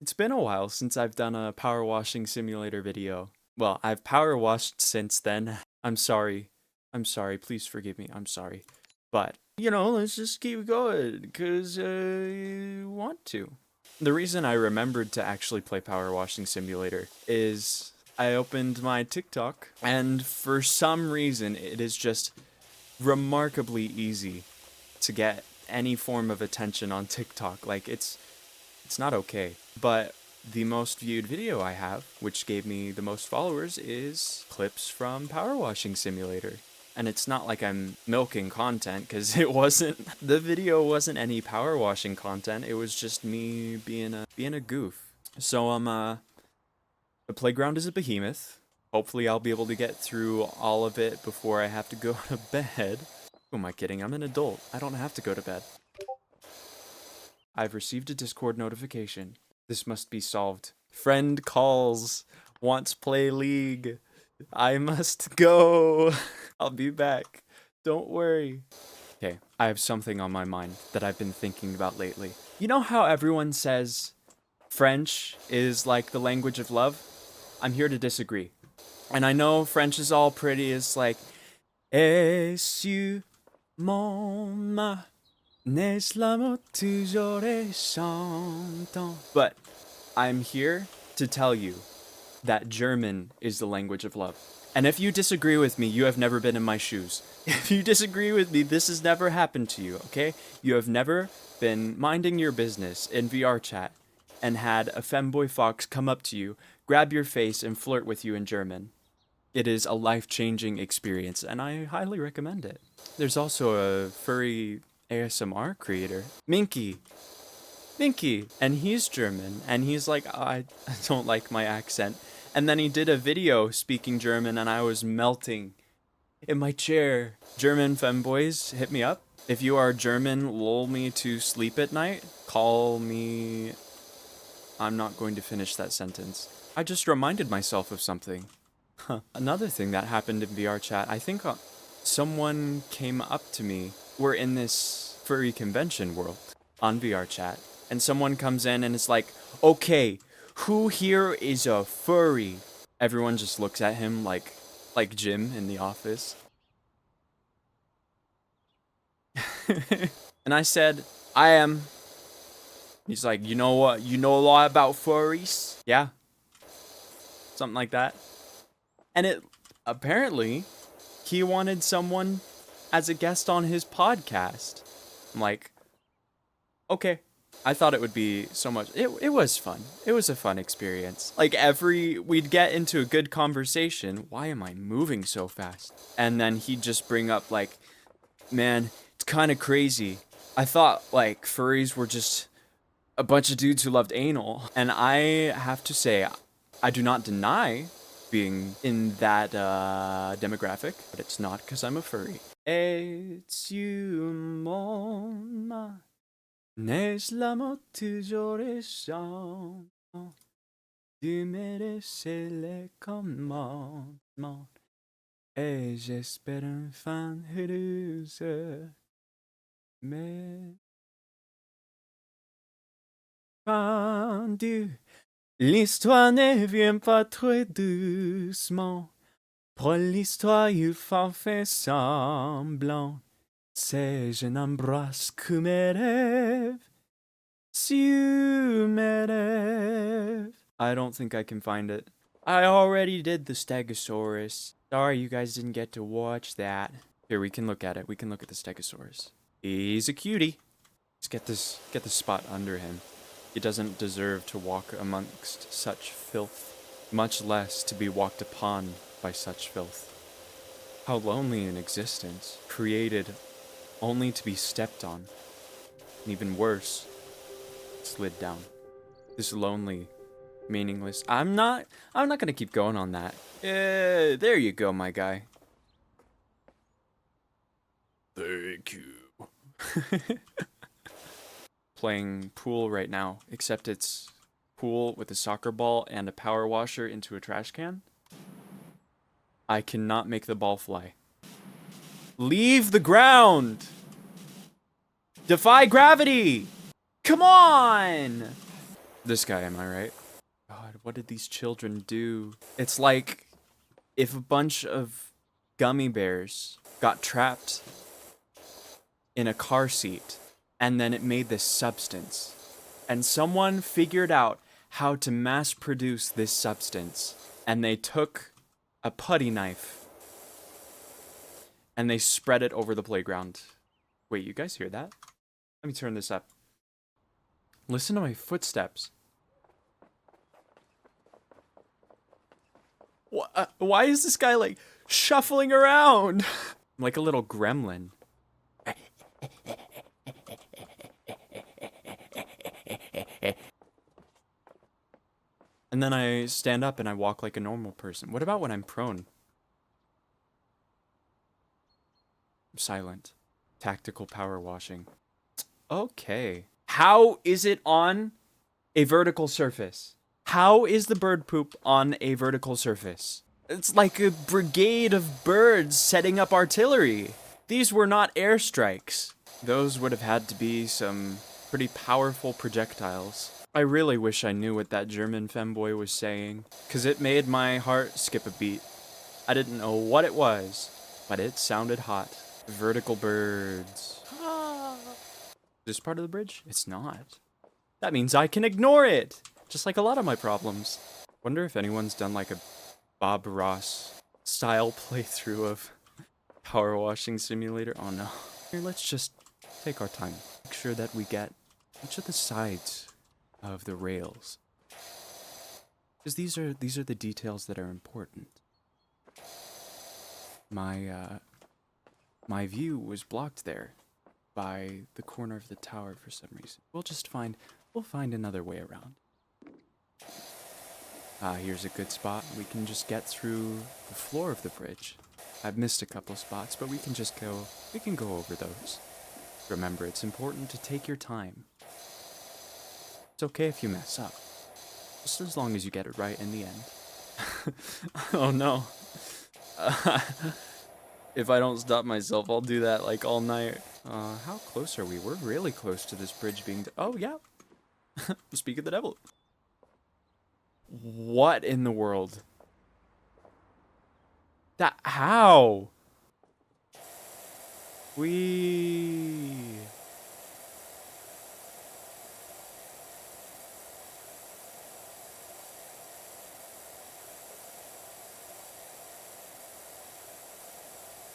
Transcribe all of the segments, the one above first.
It's been a while since I've done a power washing simulator video. Well, I've power washed since then. I'm sorry. I'm sorry. Please forgive me. I'm sorry. But, let's just keep going because I want to. The reason I remembered to actually play power washing simulator is I opened my TikTok and for some reason it is just remarkably easy to get any form of attention on TikTok. Like it's not okay. But the most viewed video I have, which gave me the most followers, is clips from Power Washing Simulator. And it's not like I'm milking content, because the video wasn't any power washing content. It was just me being a goof. So the playground is a behemoth. Hopefully I'll be able to get through all of it before I have to go to bed. Who am I kidding? I'm an adult. I don't have to go to bed. I've received a Discord notification. This must be solved. Friend calls. Wants play League. I must go. I'll be back. Don't worry. Okay, I have something on my mind that I've been thinking about lately. You know how everyone says French is like the language of love? I'm here to disagree. And I know French is all pretty. It's like, es mon ma. But I'm here to tell you that German is the language of love. And if you disagree with me, you have never been in my shoes. If you disagree with me, this has never happened to you, okay? You have never been minding your business in VR chat and had a femboy fox come up to you, grab your face, and flirt with you in German. It is a life-changing experience, and I highly recommend it. There's also a furry ASMR creator, Minky, and he's German, and he's like, I don't like my accent. And then he did a video speaking German, and I was melting in my chair. German femboys, hit me up. If you are German, lull me to sleep at night, call me. I'm not going to finish that sentence. I just reminded myself of something. Another thing that happened in VR chat, I think someone came up to me. We're in this furry convention world on VR chat, and someone comes in and it's like, okay, who here is a furry? Everyone just looks at him like Jim in the office. And I said, I am. He's like, you know what? You know a lot about furries? Yeah. Something like that. And it apparently he wanted someone as a guest on his podcast. I'm like, okay. I thought it would be so much. It was fun. It was a fun experience. Like we'd get into a good conversation. Why am I moving so fast? And then he'd just bring up like, man, it's kind of crazy. I thought like furries were just a bunch of dudes who loved anal. And I have to say, I do not deny being in that demographic, but it's not because I'm a furry. It's you, mon. N'est-ce l'amour toujours les chants? Tu mérites les commandements. Et j'espère une fin heureuse. Mais pendu, l'histoire ne vient pas très doucement. Pour l'histoire, il faut faire semblant. C'est je n'embrasse que mes rêves. Sur mes rêves. I don't think I can find it. I already did the Stegosaurus. Sorry you guys didn't get to watch that. Here, we can look at it. We can look at the Stegosaurus. He's a cutie. Let's get the spot under him. He doesn't deserve to walk amongst such filth, much less to be walked upon by such filth. How lonely an existence, created only to be stepped on. And even worse, slid down. This lonely, meaningless. I'm not gonna keep going on that. There you go, my guy. Thank you. Playing pool right now, except it's pool with a soccer ball and a power washer into a trash can. I cannot make the ball fly. Leave the ground! Defy gravity! Come on! This guy, am I right? God, what did these children do? It's like if a bunch of gummy bears got trapped in a car seat and then it made this substance. And someone figured out how to mass produce this substance. And they took a putty knife and they spread it over the playground. Wait, you guys hear that? Let me turn this up. Listen to my footsteps. Why is this guy like shuffling around? Like a little gremlin. And then I stand up and I walk like a normal person. What about when I'm prone? I'm silent. Tactical power washing. Okay. How is it on a vertical surface? How is the bird poop on a vertical surface? It's like a brigade of birds setting up artillery. These were not airstrikes. Those would have had to be some pretty powerful projectiles. I really wish I knew what that German femboy was saying, because it made my heart skip a beat. I didn't know what it was, but it sounded hot. Vertical birds. This part of the bridge? It's not. That means I can ignore it, just like a lot of my problems. Wonder if anyone's done like a Bob Ross style playthrough of Power Washing Simulator. Oh no. Here, let's just take our time. Make sure that we get each of the sides of the rails, because these are the details that are important. My view was blocked there by the corner of the tower for some reason. We'll find another way around. Here's a good spot. We can just get through the floor of the bridge. I've missed a couple spots, but we can go over those. Remember, it's important to take your time. It's okay if you mess up, just as long as you get it right in the end. Oh no. If I don't stop myself, I'll do that like all night. How close are we? We're really close to this bridge being... Oh, yeah. Speak of the devil. What in the world? How?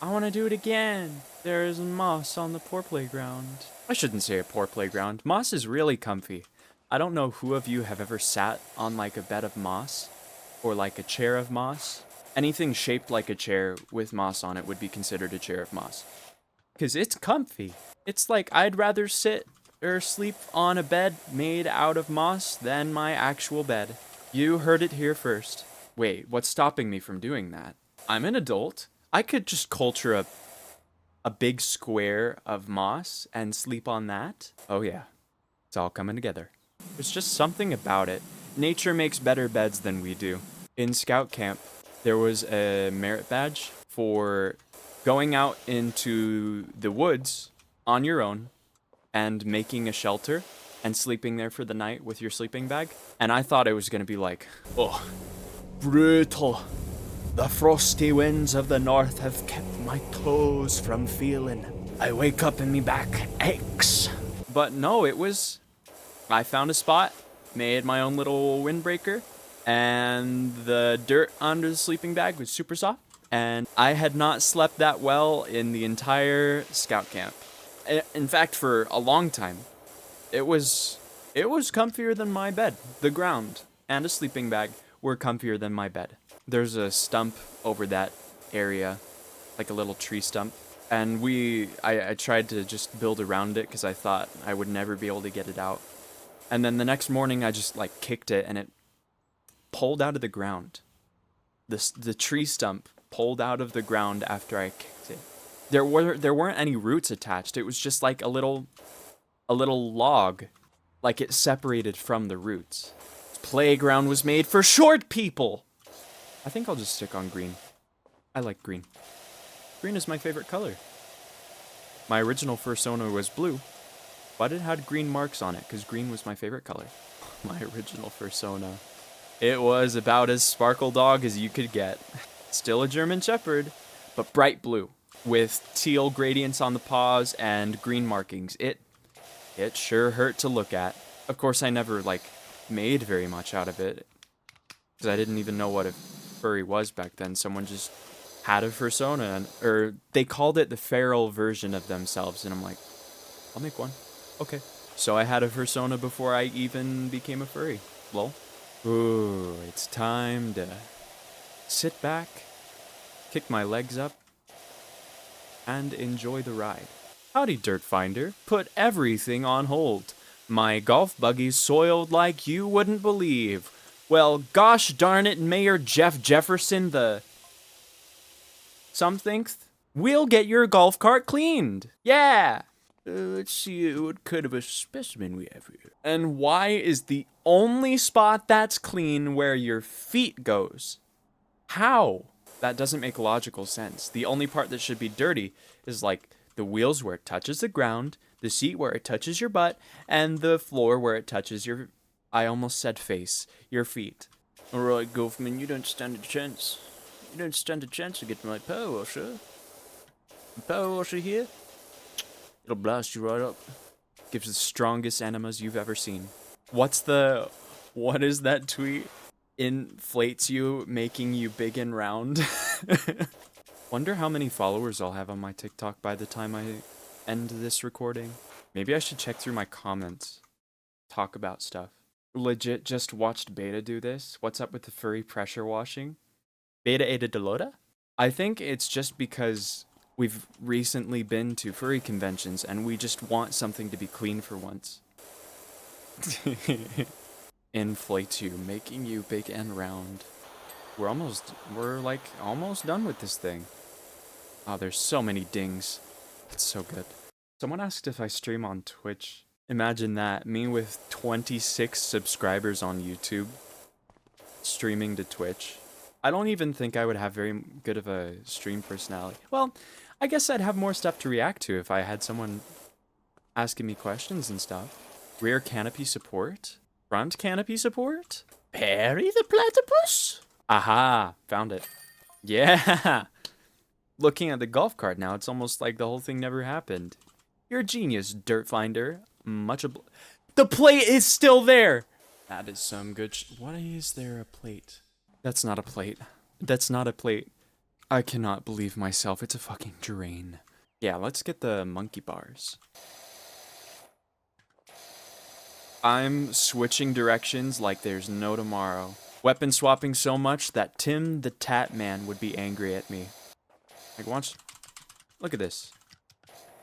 I want to do it again. There is moss on the poor playground. I shouldn't say a poor playground. Moss is really comfy. I don't know who of you have ever sat on like a bed of moss or like a chair of moss. Anything shaped like a chair with moss on it would be considered a chair of moss. Because it's comfy. It's like I'd rather sit or sleep on a bed made out of moss than my actual bed. You heard it here first. Wait, what's stopping me from doing that? I'm an adult. I could just culture a big square of moss and sleep on that. Oh yeah, it's all coming together. There's just something about it. Nature makes better beds than we do. In scout camp, there was a merit badge for going out into the woods on your own and making a shelter and sleeping there for the night with your sleeping bag. And I thought it was gonna be like, oh, brutal. The frosty winds of the north have kept my toes from feeling. I wake up and me back aches. But no, I found a spot, made my own little windbreaker, and the dirt under the sleeping bag was super soft. And I had not slept that well in the entire scout camp. In fact, for a long time. It was comfier than my bed. The ground and a sleeping bag were comfier than my bed. There's a stump over that area, like a little tree stump. And I tried to just build around it because I thought I would never be able to get it out. And then the next morning I just like kicked it and it pulled out of the ground. The tree stump pulled out of the ground after I kicked it. There weren't any roots attached. It was just like a little log, like it separated from the roots. This playground was made for short people. I think I'll just stick on green. I like green. Green is my favorite color. My original fursona was blue, but it had green marks on it because green was my favorite color. My original fursona. It was about as sparkle dog as you could get. Still a German Shepherd, but bright blue, with teal gradients on the paws and green markings. It sure hurt to look at. Of course, I never, made very much out of it, because I didn't even know what a furry was back then. Someone just had a fursona, or they called it the feral version of themselves, and I'm like, I'll make one. Okay. So I had a fursona before I even became a furry. Lol. Ooh, it's time to sit back, kick my legs up, and enjoy the ride. Howdy, Dirt Finder. Put everything on hold. My golf buggy's soiled like you wouldn't believe. Well, gosh darn it, Mayor Jeff Jefferson, the somethingth. We'll get your golf cart cleaned. Yeah. Let's see what kind of a specimen we have here. And why is the only spot that's clean where your feet goes? How? That doesn't make logical sense. The only part that should be dirty is the wheels where it touches the ground, the seat where it touches your butt, and the floor where it touches your, I almost said face, your feet. Alright, Golfman, you don't stand a chance. You don't stand a chance to get my power washer. Power washer here? It'll blast you right up. Gives the strongest enemas you've ever seen. What is that tweet? Inflates you, making you big and round. Wonder how many followers I'll have on my TikTok by the time I end this recording. Maybe I should check through my comments. Talk about stuff. Legit just watched Beta do this. What's up with the furry pressure washing? Beta Ada Delota? I think it's just because we've recently been to furry conventions and we just want something to be clean for once. Inflate you, making you big and round. We're almost done with this thing. Oh, there's so many dings. It's so good. Someone asked if I stream on Twitch. Imagine that, me with 26 subscribers on YouTube, streaming to Twitch. I don't even think I would have very good of a stream personality. Well, I guess I'd have more stuff to react to if I had someone asking me questions and stuff. Rear canopy support? Front canopy support? Perry the platypus? Aha, found it. Yeah! Looking at the golf cart now, it's almost like the whole thing never happened. You're a genius, Dirt Finder. The plate is still there! That is some good Why is there a plate? That's not a plate. That's not a plate. I cannot believe myself. It's a fucking drain. Yeah, let's get the monkey bars. I'm switching directions like there's no tomorrow. Weapon swapping so much that Tim the Tat Man would be angry at me. Watch. Look at this.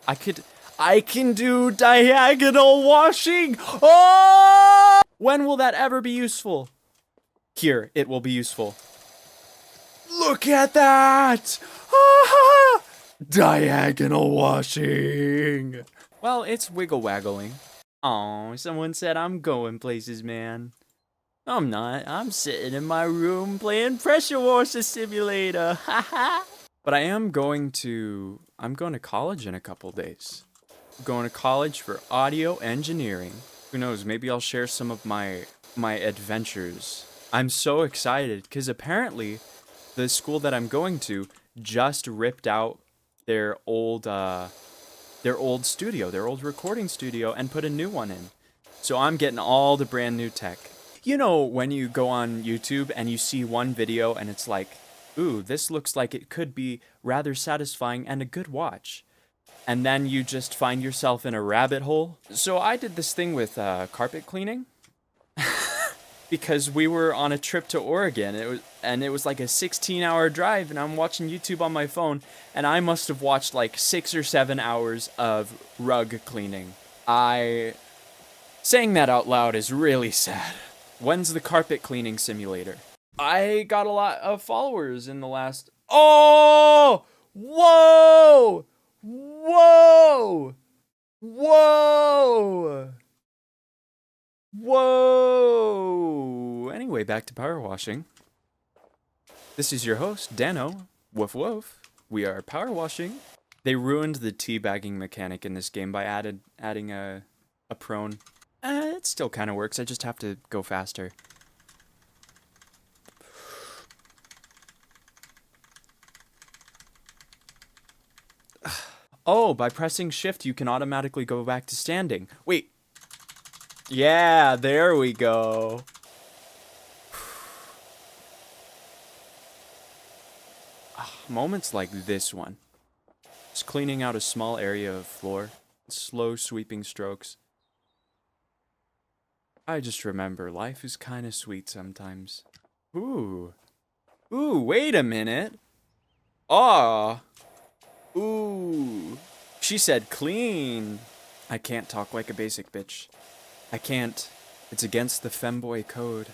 I can do diagonal washing! Oh! When will that ever be useful? Here, it will be useful. Look at that! Ah! Diagonal washing! Well, it's wiggle waggling. Oh, someone said I'm going places, man. I'm not. I'm sitting in my room playing Pressure Washer Simulator. Haha. But I'm going to college in a couple days. I'm going to college for audio engineering. Who knows, maybe I'll share some of my adventures. I'm so excited because apparently the school that I'm going to just ripped out their old studio, their old recording studio, and put a new one in. So I'm getting all the brand new tech. You know when you go on YouTube and you see one video and it's like, ooh, this looks like it could be rather satisfying and a good watch. And then you just find yourself in a rabbit hole. So I did this thing with carpet cleaning. Because we were on a trip to Oregon. It was like a 16-hour drive, and I'm watching YouTube on my phone, and I must have watched 6 or 7 hours of rug cleaning. Saying that out loud is really sad. When's the carpet cleaning simulator? I got a lot of followers in the last... Oh! Whoa! Whoa! Whoa! Whoa! Anyway, back to power washing. This is your host, Dano. Woof woof. We are power washing. They ruined the teabagging mechanic in this game by adding a prone. It still kind of works. I just have to go faster. Oh, by pressing shift, you can automatically go back to standing. Wait. Yeah, there we go. Moments like this one. Just cleaning out a small area of floor. Slow sweeping strokes. I just remember life is kind of sweet sometimes. Ooh. Ooh, wait a minute. Aw. Ooh. She said clean. I can't talk like a basic bitch. I can't. It's against the femboy code.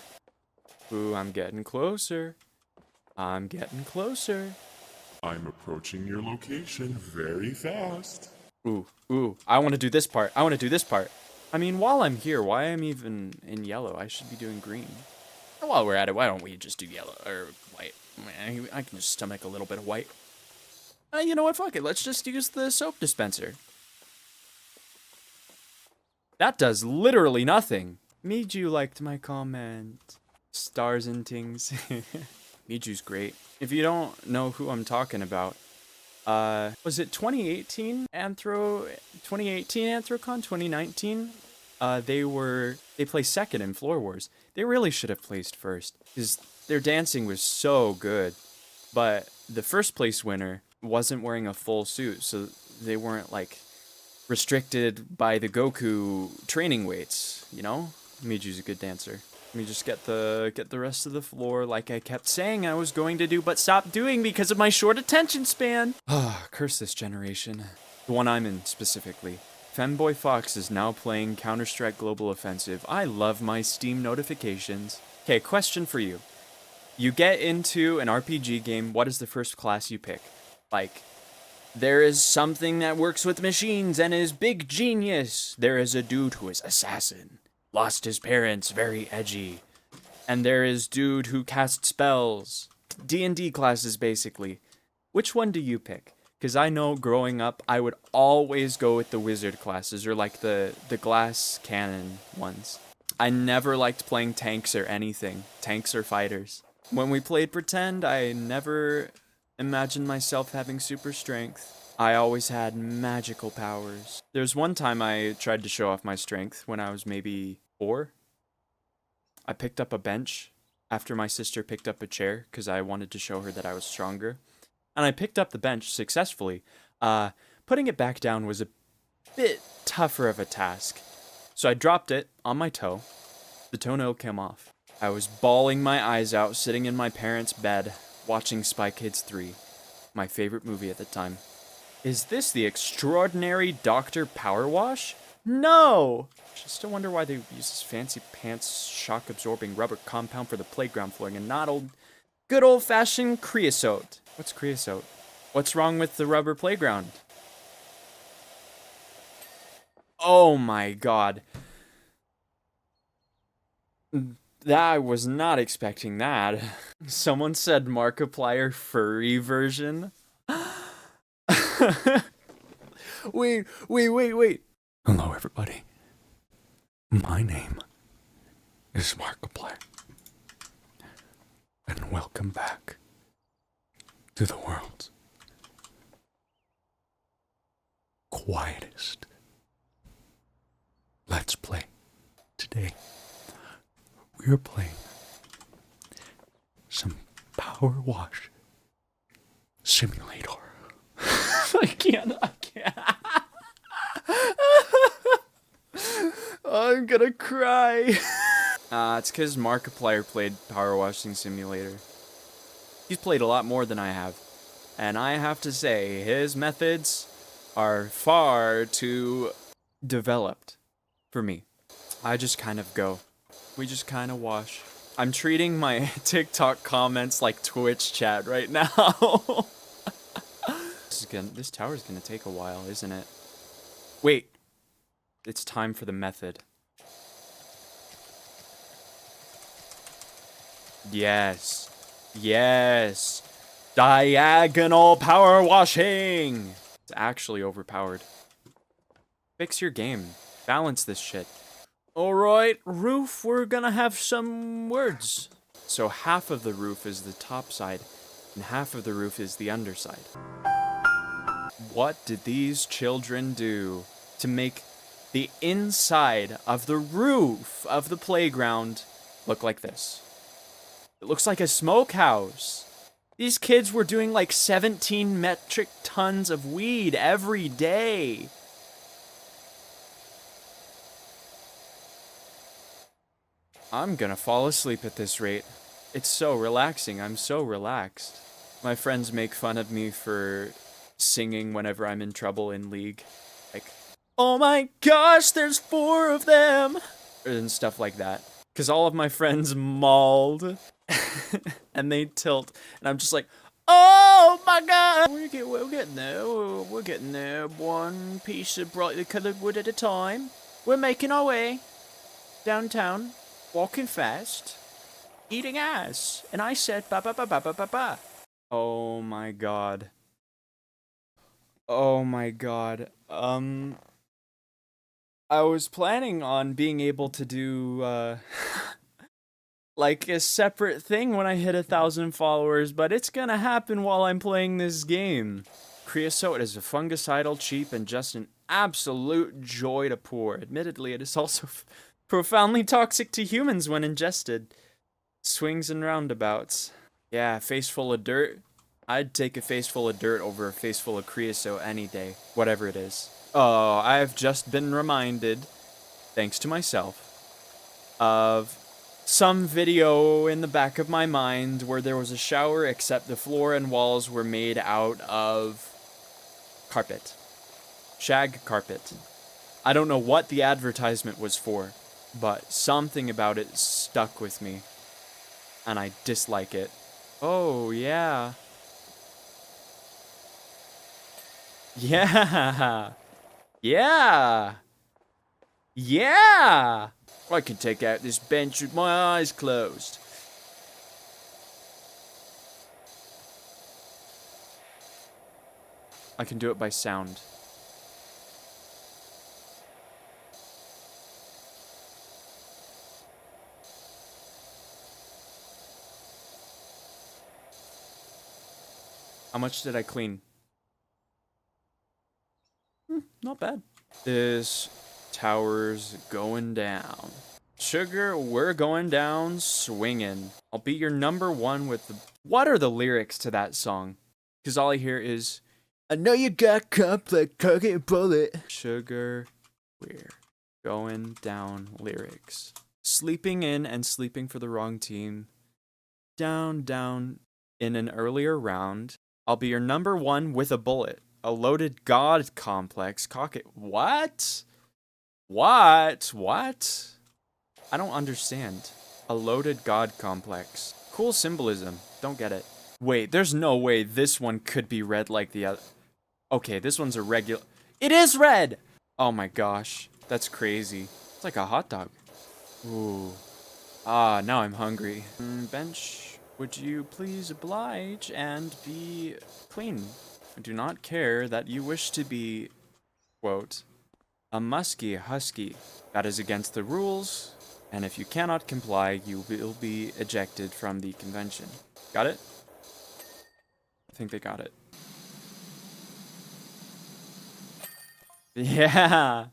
Ooh, I'm getting closer. I'm getting closer. I'm approaching your location very fast. Ooh, I want to do this part. I want to do this part. I mean, while I'm here, why am I even in yellow? I should be doing green. While we're at it, why don't we just do yellow or white? I can just stomach a little bit of white. You know what? Fuck it. Let's just use the soap dispenser. That does literally nothing. Miju liked my comment. Stars and tings. Miju's great. If you don't know who I'm talking about, was it 2018 Anthrocon, 2019? They placed second in Floor Wars. They really should have placed first, because their dancing was so good. But the first place winner wasn't wearing a full suit, so they weren't like restricted by the Goku training weights, you know? Miju's a good dancer. Let me just get the rest of the floor like I kept saying I was going to do, but stopped doing because of my short attention span. Curse this generation. The one I'm in, specifically. Femboy Fox is now playing Counter-Strike Global Offensive. I love my Steam notifications. Okay, question for you. You get into an RPG game, what is the first class you pick? Like, there is something that works with machines and is big genius. There is a dude who is assassin. Lost his parents, very edgy. And there is dude who casts spells. D&D classes, basically. Which one do you pick? Because I know growing up, I would always go with the wizard classes, or like the glass cannon ones. I never liked playing tanks or anything. Tanks or fighters. When we played Pretend, I never imagined myself having super strength. I always had magical powers. There's one time I tried to show off my strength when I was maybe 4. I picked up a bench after my sister picked up a chair because I wanted to show her that I was stronger. And I picked up the bench successfully. Putting it back down was a bit tougher of a task. So I dropped it on my toe. The toenail came off. I was bawling my eyes out sitting in my parents' bed watching Spy Kids 3, my favorite movie at the time. Is this the extraordinary Dr. Power Wash? No! Just to wonder why they use this fancy pants shock-absorbing rubber compound for the playground flooring and not good old-fashioned creosote. What's creosote? What's wrong with the rubber playground? Oh my god. I was not expecting that. Someone said Markiplier furry version. Wait. Hello, everybody. My name is Markiplier. And welcome back to the world's quietest Let's Play. Today, we are playing some Power Wash Simulator. I can't. I'm gonna cry. It's because Markiplier played Power Washing Simulator. He's played a lot more than I have. And I have to say, his methods are far too developed for me. I just kind of go. We just kind of wash. I'm treating my TikTok comments like Twitch chat right now. This tower's gonna take a while, isn't it? Wait. It's time for the method. Yes. Diagonal power washing! It's actually overpowered. Fix your game. Balance this shit. Alright, roof, we're gonna have some words. So half of the roof is the top side, and half of the roof is the underside. What did these children do to make the inside of the roof of the playground look like this? It looks like a smokehouse. These kids were doing like 17 metric tons of weed every day. I'm gonna fall asleep at this rate. It's so relaxing. I'm so relaxed. My friends make fun of me for singing whenever I'm in trouble in League. Like, oh my gosh, there's 4 of them! And stuff like that. Because all of my friends mauled. And they tilt. And I'm just like, oh my god! We're getting there. We're getting there. One piece of brightly colored wood at a time. We're making our way downtown. Walking fast, eating ass, and I said ba ba ba ba ba ba ba. Oh my god. Oh my god. I was planning on being able to do like a separate thing when I hit 1,000 followers, but it's gonna happen while I'm playing this game. Creosote is a fungicidal, cheap, and just an absolute joy to pour. Admittedly, it is also profoundly toxic to humans when ingested. Swings and roundabouts. Yeah, face full of dirt. I'd take a face full of dirt over a face full of creosote any day. Whatever it is. Oh, I've just been reminded, thanks to myself, of some video in the back of my mind where there was a shower except the floor and walls were made out of carpet. Shag carpet. I don't know what the advertisement was for, but something about it stuck with me, and I dislike it. Oh, yeah. Yeah! Yeah! Yeah! I can take out this bench with my eyes closed. I can do it by sound. How much did I clean? Not bad. This tower's going down. Sugar, we're going down swinging. I'll be your number one with the... What are the lyrics to that song? Because all I hear is, I know you got complex, can't get a bullet. Sugar, we're going down lyrics. Sleeping in and sleeping for the wrong team. Down, down. In an earlier round, I'll be your number one with a bullet. A loaded god complex. Cock it. What? What? What? I don't understand. A loaded god complex. Cool symbolism. Don't get it. Wait, there's no way this one could be red like the other. Okay, this one's a regular. It is red! Oh my gosh. That's crazy. It's like a hot dog. Ooh. Ah, now I'm hungry. Bench, would you please oblige and be clean? I do not care that you wish to be, quote, a musky husky. That is against the rules, and if you cannot comply, you will be ejected from the convention. Got it? I think they got it. Yeah!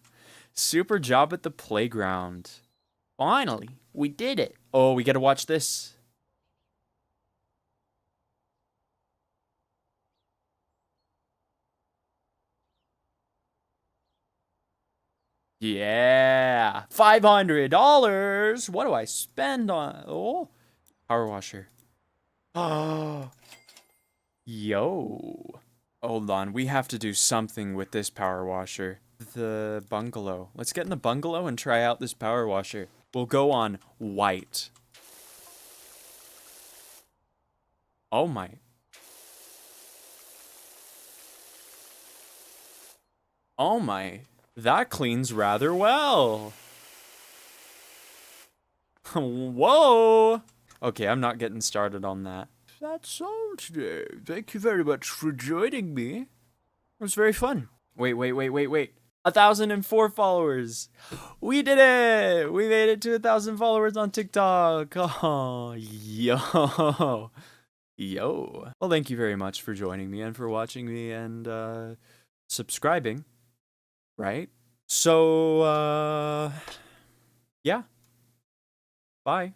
Super job at the playground. Finally, we did it. Oh, we gotta watch this. Yeah, $500. What do I spend on? Oh, power washer. Oh, yo. Hold on, we have to do something with this power washer. The bungalow. Let's get in the bungalow and try out this power washer. We'll go on white. Oh my. Oh my. That cleans rather well. Whoa. Okay, I'm not getting started on that. That's all today. Thank you very much for joining me. It was very fun. Wait. 1,004 followers. We did it. We made it to 1,000 followers on TikTok. Oh, yo. Yo. Well, thank you very much for joining me and for watching me and subscribing. Right? So, yeah. Bye.